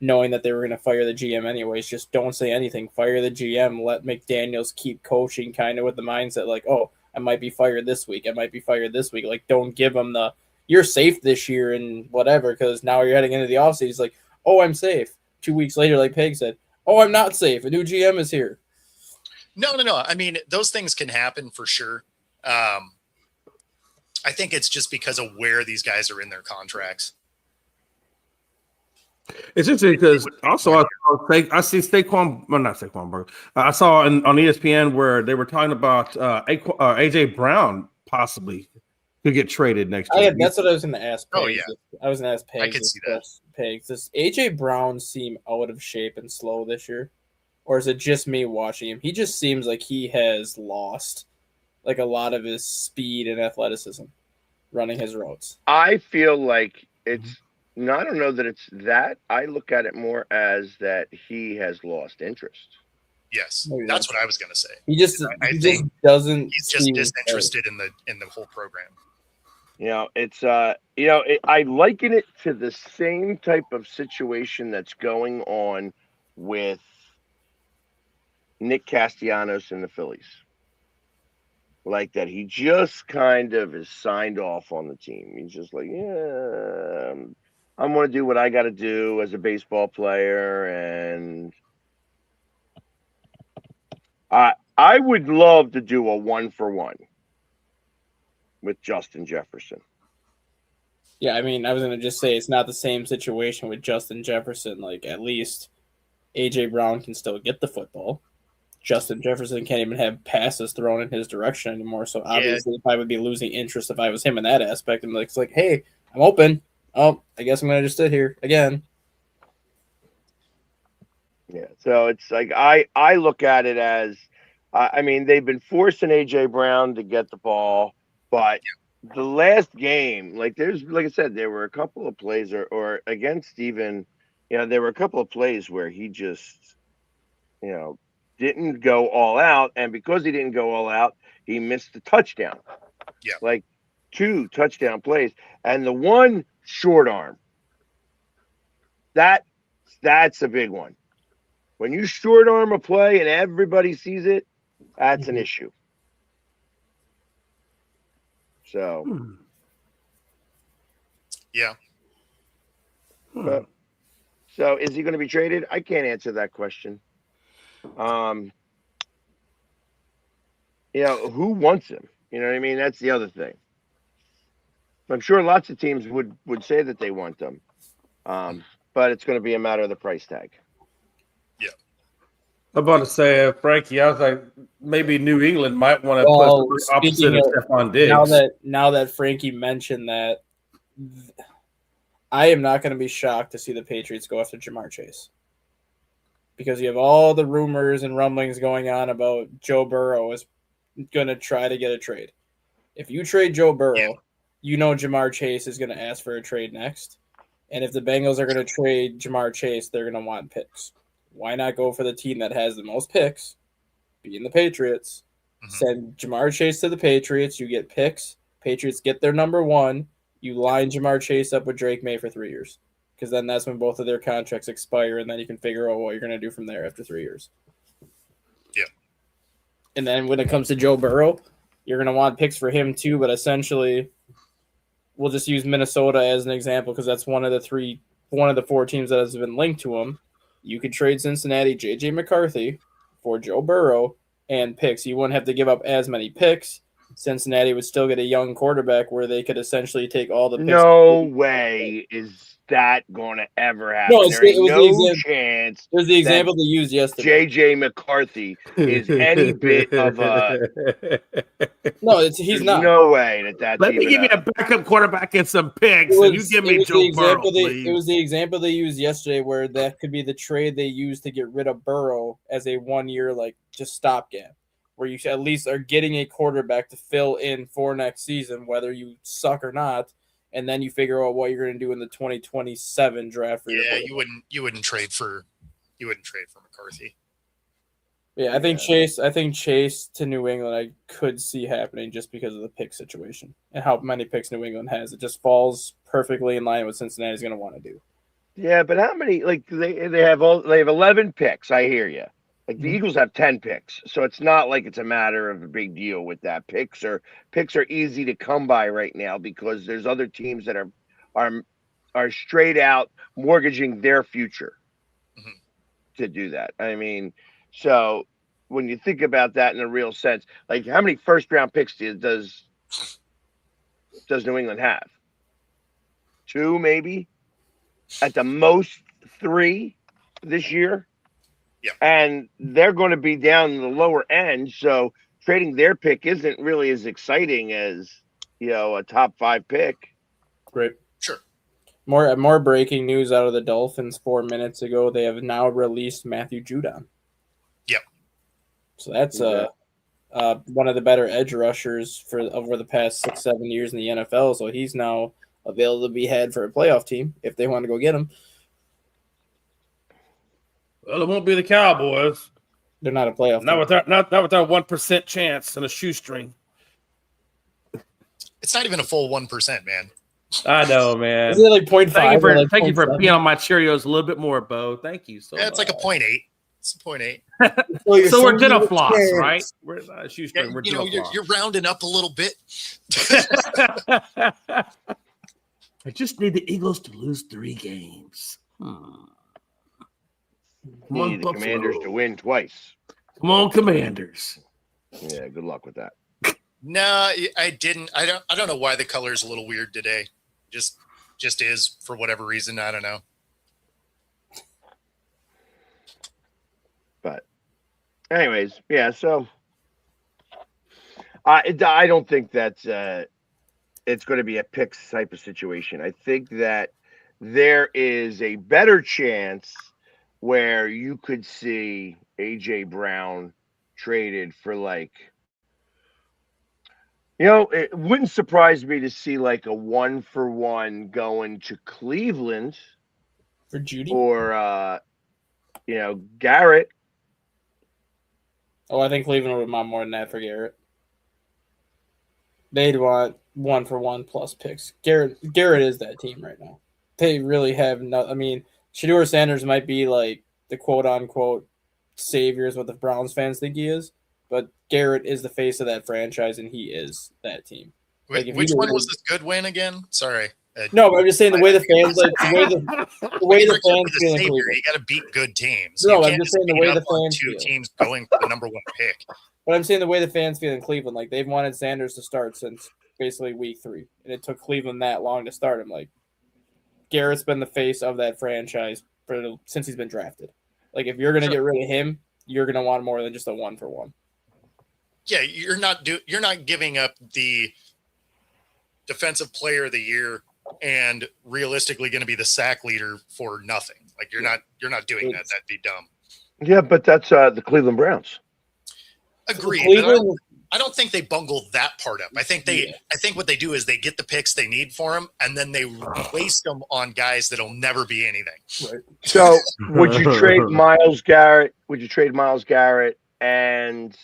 knowing that they were going to fire the GM anyways. Just don't say anything. Fire the GM. Let McDaniels keep coaching kind of with the mindset like, oh, I might be fired this week. I might be fired this week. Like, don't give him the, you're safe this year and whatever, because now you're heading into the offseason. He's like, oh, I'm safe. 2 weeks later, like Peg said, oh, I'm not safe. A new GM is here. No. I mean, those things can happen for sure. I think it's just because of where these guys are in their contracts. It's interesting because also I see Saquon, well, not Saquon Barkley. I saw on ESPN where they were talking about AJ Brown possibly could get traded next year. That's what I was going to ask. Oh, yeah. I was going to ask Peg. I could see that. Peg, does AJ Brown seem out of shape and slow this year? Or is it just me watching him? He just seems like he has lost like a lot of his speed and athleticism running his routes. I feel like it's no, I don't know that it's that. I look at it more as that he has lost interest. Yes, that's what I was going to say. He just doesn't. He's just disinterested in the whole program. You know, it's I liken it to the same type of situation that's going on with Nick Castellanos and the Phillies. Like that, he just kind of is signed off on the team. He's just like, yeah, I'm going to do what I got to do as a baseball player, and I would love to do a 1-for-1 with Justin Jefferson. Yeah, I mean, I was going to just say it's not the same situation with Justin Jefferson. Like, at least AJ Brown can still get the football. Justin Jefferson can't even have passes thrown in his direction anymore. So obviously, if I would be losing interest if I was him in that aspect, I'm like, it's like, hey, I'm open. Oh, I guess I'm going to just sit here again. Yeah, so it's like I look at it as, I mean, they've been forcing AJ Brown to get the ball, but the last game, like I said, there were a couple of plays, or against Steven, there were a couple of plays where he just, didn't go all out, and because he didn't go all out, he missed the touchdown. Yeah, like 2 touchdown plays, and the one short arm. That's a big one. When you short arm a play and everybody sees it, that's an issue. So, yeah. So is he going to be traded? I can't answer that question. Who wants him? You know what I mean? That's the other thing. I'm sure lots of teams would say that they want them. But it's going to be a matter of the price tag. Yeah. I'm about to say, Frankie, I was like, maybe New England might want to put the opposite of Stephon Diggs. Now that Frankie mentioned that, I am not going to be shocked to see the Patriots go after Jamar Chase. Because you have all the rumors and rumblings going on about Joe Burrow is going to try to get a trade. If you trade Joe Burrow, Jamar Chase is going to ask for a trade next. And if the Bengals are going to trade Jamar Chase, they're going to want picks. Why not go for the team that has the most picks, being the Patriots? Send Jamar Chase to the Patriots. You get picks. Patriots get their number 1. You line Jamar Chase up with Drake May for 3 years. Because then that's when both of their contracts expire, and then you can figure out what you're going to do from there after 3 years. Yeah. And then when it comes to Joe Burrow, you're going to want picks for him too, but essentially we'll just use Minnesota as an example because that's one of the 4 teams that has been linked to him. You could trade Cincinnati J.J. McCarthy for Joe Burrow and picks. You wouldn't have to give up as many picks. Cincinnati would still get a young quarterback where they could essentially take all the picks. No way is that going to ever happen. No, there ain't no chance. It was the example they used yesterday. J.J. McCarthy is any bit of a... No, he's not. No way that Let me give you a backup quarterback and some picks, and you give me Joe Burrow, please. It was the example they used yesterday where that could be the trade they used to get rid of Burrow as a 1-year, just stopgap, where you at least are getting a quarterback to fill in for next season, whether you suck or not. And then you figure out what you're going to do in the 2027 draft. For you wouldn't trade for McCarthy. Yeah, I think Chase to New England I could see happening just because of the pick situation and how many picks New England has. It just falls perfectly in line with Cincinnati's going to want to do. Yeah, but how many? Like they have 11 picks. I hear you. Like the Mhm. Eagles have 10 picks, so it's not like it's a matter of a big deal with that. Picks are easy to come by right now because there's other teams that are straight out mortgaging their future Mhm. to do that. I mean, so when you think about that in a real sense, like how many first round picks does New England have? 2, maybe at the most 3 this year. Yeah. And they're going to be down in the lower end. So trading their pick isn't really as exciting as, a top 5 pick. Great. Sure. More breaking news out of the Dolphins 4 minutes ago. They have now released Matthew Judon. Yep. So that's one of the better edge rushers for over the past 6-7 years in the NFL. So he's now available to be had for a playoff team if they want to go get him. Well, it won't be the Cowboys. They're not a playoff Not team. with our 1% chance and a shoestring. It's not even a full 1%, man. I know, man. Is it like 0.5? Thank you for being on my Cheerios a little bit more, Bo. Thank you so much. It's like a 0.8. It's a 0.8. So we're gonna floss, right? We're shoestring. Yeah, We're you're rounding up a little bit. I just need the Eagles to lose 3 games. Come on, the Commanders to win twice. Come on, Commanders. Yeah, good luck with that. No, I didn't. I don't know why the color is a little weird today. Just is for whatever reason. I don't know. But anyways, yeah, so I don't think that's it's going to be a picks type of situation. I think that there is a better chance where you could see AJ Brown traded for it wouldn't surprise me to see like a 1-for-1 going to Cleveland For Judy? or Garrett. Oh, I think Cleveland would want more than that for Garrett. They'd want 1-for-1 plus picks. Garrett is that team right now. They really have no. I mean, Shedeur Sanders might be like the quote unquote savior is what the Browns fans think he is, but Garrett is the face of that franchise and he is that team. Which one was this good win again? Sorry. No, but I'm just saying the way the fans the way the fans feel in savior, Cleveland. you got to beat good teams. No, you I'm can't just saying the way beat the up on fans two feel. teams going for the number 1 pick. But I'm saying the way the fans feel in Cleveland, like they've wanted Sanders to start since basically week 3, and it took Cleveland that long to start him. Like Garrett's been the face of that franchise since he's been drafted. Like if you're gonna get rid of him, you're gonna want more than just a 1-for-1. Yeah, you're not giving up the defensive player of the year and realistically going to be the sack leader for nothing. Like you're not doing that. That'd be dumb. Yeah, but that's the Cleveland Browns. Agreed. Cleveland, I don't think they bungle that part up. I think what they do is they get the picks they need for them, and then they waste them on guys that'll never be anything. right. So would you trade Myles Garrett? Would you trade Myles Garrett and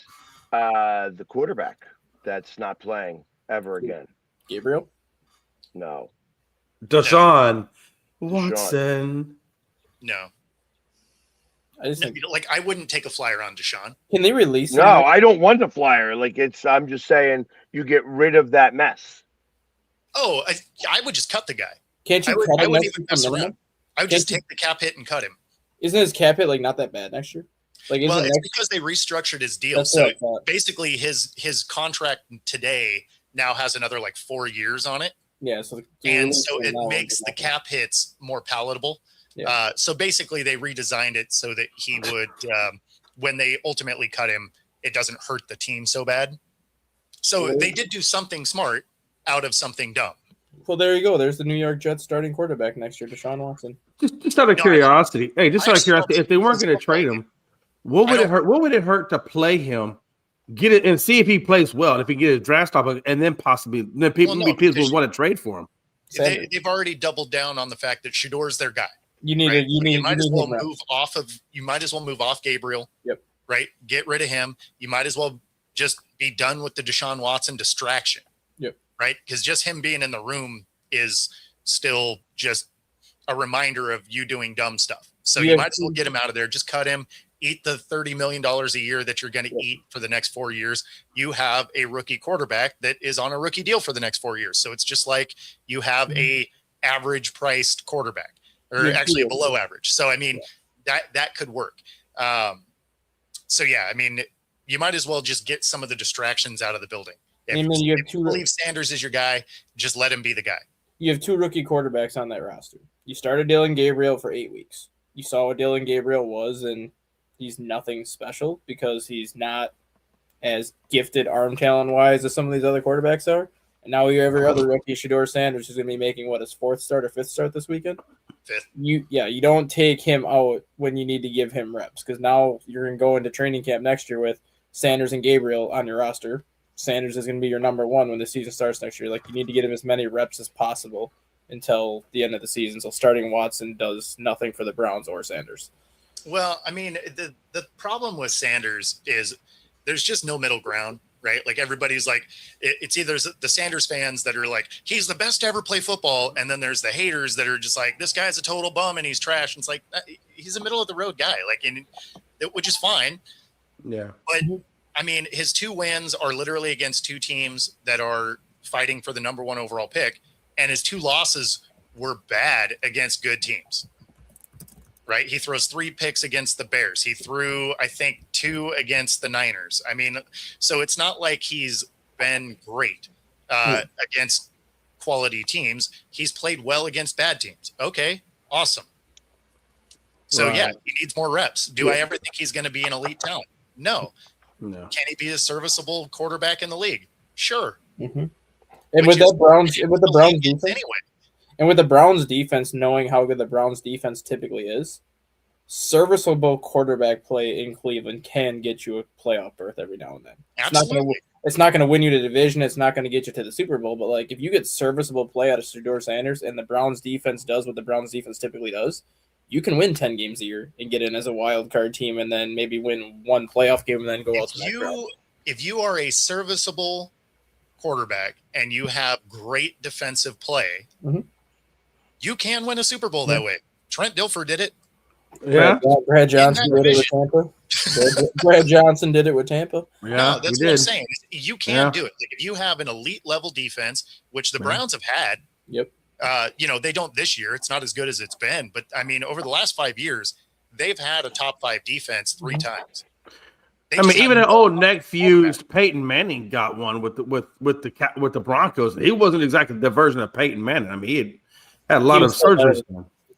the quarterback that's not playing ever again? Gabriel? No. Deshaun Watson. No. I just think, I wouldn't take a flyer on Deshaun. can they release him? No, I don't want the flyer. I'm just saying you get rid of that mess. Oh, I would just cut the guy. Can't you I cut wouldn't him even next mess year? around. I would just take the cap hit and cut him. Isn't his cap hit not that bad next year? Well, it's because they restructured his deal. That's So what I thought. basically his contract today now has another 4 years on it. Yeah, so And so it makes the cap hits more palatable. Yeah. So basically they redesigned it so that he would, when they ultimately cut him, it doesn't hurt the team so bad. So they did do something smart out of something dumb. Well, there you go. There's the New York Jets starting quarterback next year, Deshaun Watson. Just out of curiosity. Hey, just out of curiosity, if they weren't going to trade him, what would it hurt? What would it hurt to play him, get it, and see if he plays well, and if he get a draft stock, and then possibly people would want to trade for him. They've already doubled down on the fact that Shador's their guy. You might as well move off Gabriel. Yep. right? Get rid of him. You might as well just be done with the Deshaun Watson distraction. Yep. Right? Because just him being in the room is still just a reminder of you doing dumb stuff. So you might as well get him out of there. Just cut him. Eat the $30 million a year that you're going to eat for the next 4 years. You have a rookie quarterback that is on a rookie deal for the next 4 years. So it's just like you have a average priced quarterback, or actually below average. So, I mean, that could work. So yeah, I mean, you might as well just get some of the distractions out of the building. If you believe Sanders is your guy, just let him be the guy. You have 2 rookie quarterbacks on that roster. You started Dylan Gabriel for 8 weeks. You saw what Dylan Gabriel was, and he's nothing special because he's not as gifted arm talent wise as some of these other quarterbacks are. And now you have your other rookie, Shedeur Sanders, who's going to be making his 4th start or 5th start this weekend. 5th. You don't take him out when you need to give him reps, because now you're going to go into training camp next year with Sanders and Gabriel on your roster. Sanders is going to be your number 1 when the season starts next year. Like, you need to get him as many reps as possible until the end of the season. So starting Watson does nothing for the Browns or Sanders. Well, I mean, the problem with Sanders is there's just no middle ground, right? Like, everybody's like, it's either the Sanders fans that are like, he's the best to ever play football, and then there's the haters that are just like, this guy's a total bum and he's trash. And it's like, he's a middle of the road guy, like, which is fine. Yeah. But I mean, his 2 wins are literally against 2 teams that are fighting for the number 1 overall pick, and his 2 losses were bad against good teams. Right? He throws 3 picks against the Bears. He threw, I think, 2 against the Niners. I mean, so it's not like he's been great against quality teams. He's played well against bad teams. Okay, awesome. So, yeah, he needs more reps. Do I ever think he's going to be an elite talent? No. Can he be a serviceable quarterback in the league? Sure. Mm-hmm. And with the Browns defense anyway. And with the Browns defense, knowing how good the Browns defense typically is, serviceable quarterback play in Cleveland can get you a playoff berth every now and then. Absolutely. It's not going to win you the division. It's not going to get you to the Super Bowl. But, like, if you get serviceable play out of Shedeur Sanders and the Browns defense does what the Browns defense typically does, you can win 10 games a year and get in as a wild card team and then maybe win 1 playoff game and then go out to the next round. If you are a serviceable quarterback and you have great defensive play, you can win a Super Bowl that way. Trent Dilfer did it. Yeah. Brad Johnson did it with Tampa. Brad Johnson did it with Tampa. Yeah, no, that's what I'm saying. You can do it. Like, if you have an elite level defense, which the Browns have had. Yep. They don't this year. It's not as good as it's been. But, I mean, over the last 5 years, they've had a top 5 defense 3 times. Even an old neck fused Peyton Manning got one with the Broncos. He wasn't exactly the version of Peyton Manning. I mean, he had a lot of surgeries.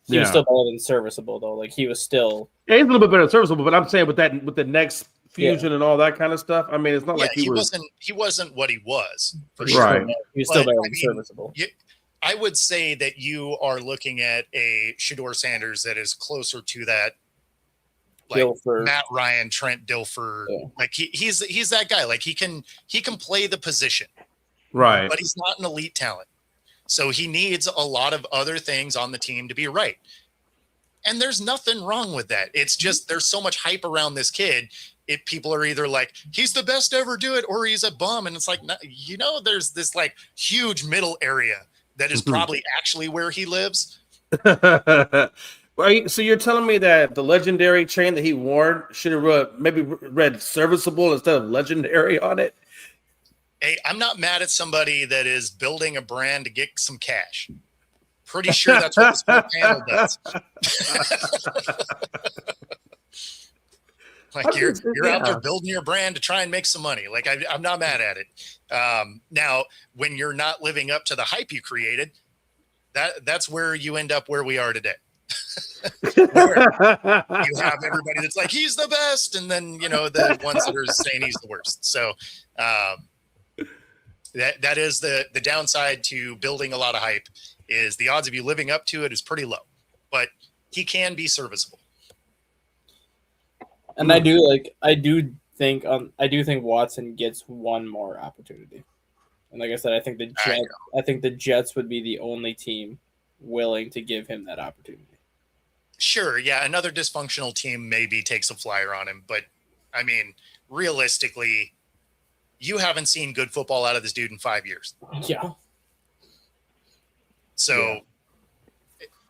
He was still better than serviceable, though. Like, he was still. Yeah, he's a little bit better than serviceable. But I'm saying with the neck fusion and all that kind of stuff. I mean, it's not like he wasn't what he was for sure. Right. He was still better than serviceable. I would say that you are looking at a Shedeur Sanders that is closer to that, like Dilfer. Matt Ryan, Trent Dilfer. Yeah. Like he's that guy. Like he can play the position, right? But he's not an elite talent, so he needs a lot of other things on the team to be right. And there's nothing wrong with that. It's just there's so much hype around this kid. People are either like, he's the best to ever do it, or he's a bum. And it's like, there's this like huge middle area that is probably actually where he lives. So you're telling me that the legendary chain that he wore should have maybe read serviceable instead of legendary on it? Hey, I'm not mad at somebody that is building a brand to get some cash. Pretty sure that's what this whole panel does. Like you're out there building your brand to try and make some money. Like I'm not mad at it. Now, when you're not living up to the hype you created, that's where you end up where we are today. You have everybody that's like, he's the best. And then, the ones that are saying he's the worst. So that is the downside to building a lot of hype is the odds of you living up to it is pretty low, but he can be serviceable. And I do think Watson gets one more opportunity. And like I said, I think the Jets would be the only team willing to give him that opportunity. Sure, yeah, another dysfunctional team maybe takes a flyer on him, but I mean, realistically, you haven't seen good football out of this dude in 5 years. Yeah. So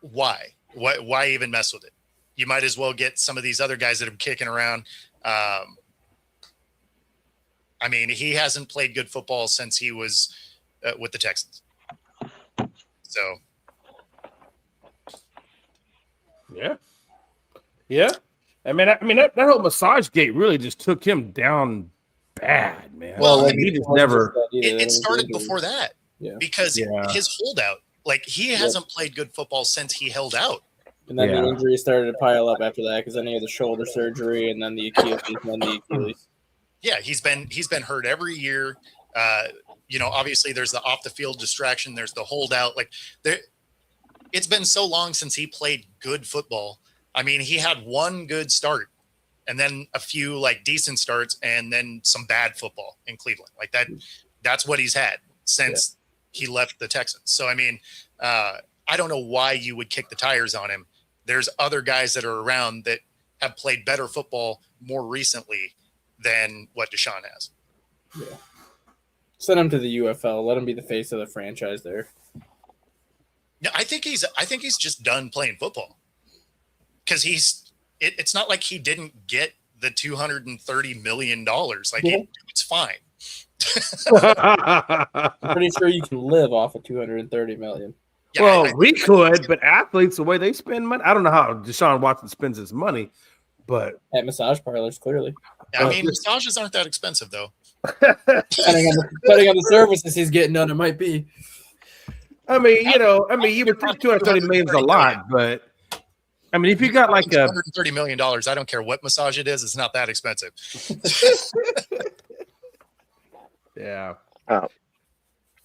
why even mess with it? You might as well get some of these other guys that are kicking around. I mean, he hasn't played good football since he was with the Texans. So, yeah. I mean, that whole massage gate really just took him down bad, man. Well, I he mean, just never. It started before that because his holdout. Like, he hasn't played good football since he held out. And then the injuries started to pile up after that because then he had the shoulder surgery and then the Achilles and then the Achilles. Yeah, he's been hurt every year. Obviously there's the off the field distraction. There's the holdout. Like, it's been so long since he played good football. I mean, he had one good start and then a few like decent starts and then some bad football in Cleveland. Like that's what he's had since he left the Texans. So, I mean, I don't know why you would kick the tires on him. There's other guys that are around that have played better football more recently than what Deshaun has. Yeah. Send him to the UFL. Let him be the face of the franchise there. No, I think he's just done playing football. Because it's not like he didn't get the $230 million. Like, it's fine. I'm pretty sure you can live off of $230 million. Yeah, well, we could, but athletes, the way they spend money, I don't know how Deshaun Watson spends his money, but at massage parlors, clearly. I mean, massages aren't that expensive, though. Depending on the services he's getting done, it might be. I mean, you would think $230 million is a lot, but I mean, if you got like $130 million, I don't care what massage it is, it's not that expensive. Yeah. Oh.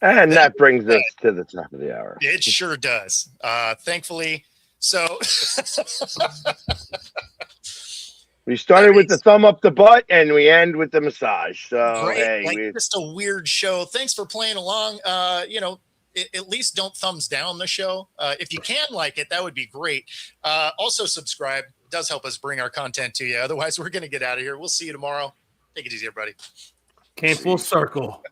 And that brings us to the top of the hour. It sure does. Thankfully. So we started with the thumb up the butt and we end with the massage. So great. Just a weird show. Thanks for playing along. At least don't thumbs down the show. If you can like it, that would be great. Also subscribe. It does help us bring our content to you. Otherwise, we're going to get out of here. We'll see you tomorrow. Take it easy, everybody. Came full circle.